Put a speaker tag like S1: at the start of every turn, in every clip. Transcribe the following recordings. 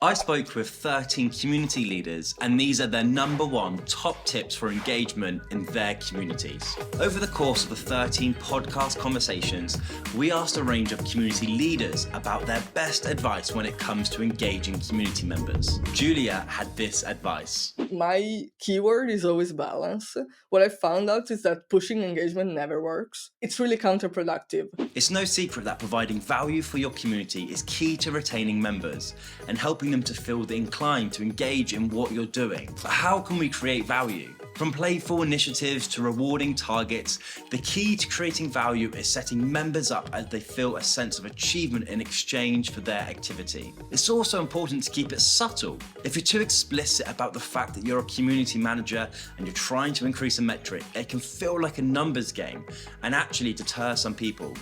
S1: I spoke with 13 community leaders, and these are their #1 top tips for engagement in their communities. Over the course of the 13 podcast conversations, we asked a range of community leaders about their best advice when it comes to engaging community members. Giulia had this advice.
S2: My keyword is always balance. What I found out is that pushing engagement never works. It's really counterproductive.
S1: It's no secret that providing value for your community is key to retaining members and helping them to feel inclined to engage in what you're doing. But how can we create value? From playful initiatives to rewarding targets, the key to creating value is setting members up as they feel a sense of achievement in exchange for their activity. It's also important to keep it subtle. If you're too explicit about the fact that you're a community manager and you're trying to increase a metric, it can feel like a numbers game and actually deter some people.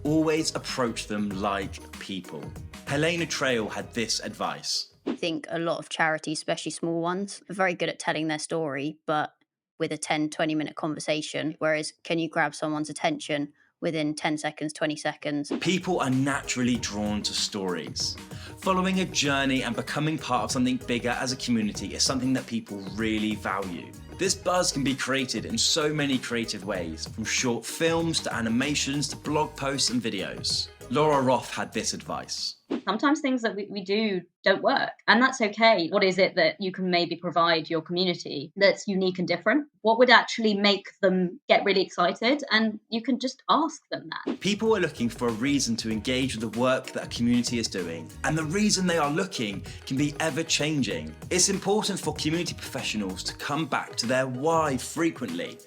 S1: Always approach them like people. Helena Traill had this advice.
S3: I think a lot of charities, especially small ones, are very good at telling their story, but with a 10-20 minute conversation, whereas can you grab someone's attention within 10 seconds, 20 seconds?
S1: People are naturally drawn to stories. Following a journey and becoming part of something bigger as a community is something that people really value. This buzz can be created in so many creative ways, from short films to animations to blog posts and videos. Roth had this advice.
S4: Sometimes things that we do don't work, and that's okay. What is it that you can maybe provide your community that's unique and different? What would actually make them get really excited? And you can just ask them that.
S1: People are looking for a reason to engage with the work that a community is doing, and the reason they are looking can be ever-changing. It's important for community professionals to come back to their why frequently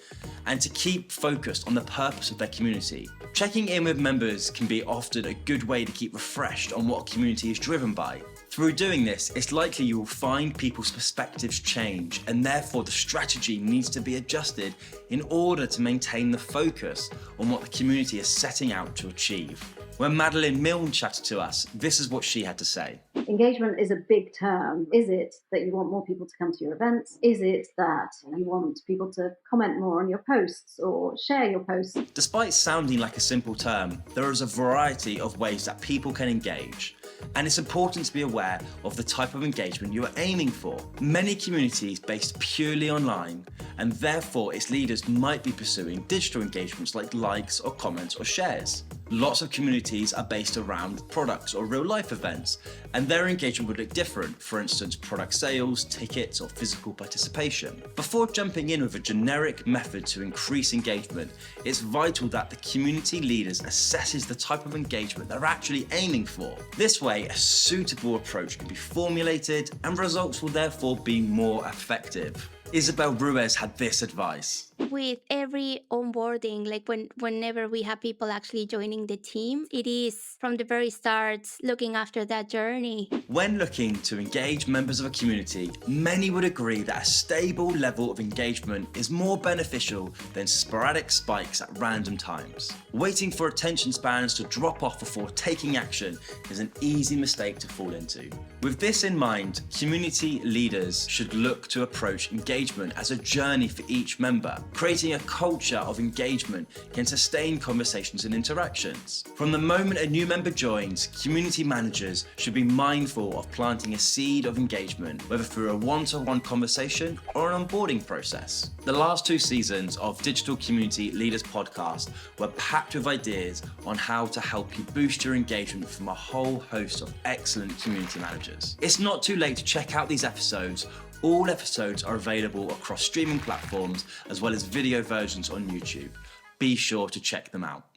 S1: and to keep focused on the purpose of their community. Checking in with members can be often a good way to keep refreshed on what a community is driven by. Through doing this, it's likely you will find people's perspectives change, and therefore the strategy needs to be adjusted in order to maintain the focus on what the community is setting out to achieve. When Madeleine Milne chatted to us, this is what she had to say.
S5: Engagement is a big term. Is it that you want more people to come to your events? Is it that you want people to comment more on your posts or share your posts?
S1: Despite sounding like a simple term, there is a variety of ways that people can engage. And it's important to be aware of the type of engagement you are aiming for. Many communities based purely online, and therefore its leaders might be pursuing digital engagements like likes or comments or shares. Lots of communities are based around products or real life events, and their engagement would look different, for instance, product sales, tickets, or physical participation. Before jumping in with a generic method to increase engagement, it's vital that the community leaders assesses the type of engagement they're actually aiming for. This way, a suitable approach can be formulated, and results will therefore be more effective. Isabel Ruiz had this advice.
S6: With every onboarding, like whenever we have people actually joining the team, it is from the very start looking after that journey.
S1: When looking to engage members of a community, many would agree that a stable level of engagement is more beneficial than sporadic spikes at random times. Waiting for attention spans to drop off before taking action is an easy mistake to fall into. With this in mind, community leaders should look to approach engagement as a journey for each member. Creating a culture of engagement can sustain conversations and interactions. From the moment a new member joins, community managers should be mindful of planting a seed of engagement, whether through a one-to-one conversation or an onboarding process. The last 2 seasons of Digital Community Leaders podcast were packed with ideas on how to help you boost your engagement from a whole host of excellent community managers. It's not too late to check out these episodes. All episodes are available across streaming platforms as well as video versions on YouTube. Be sure to check them out.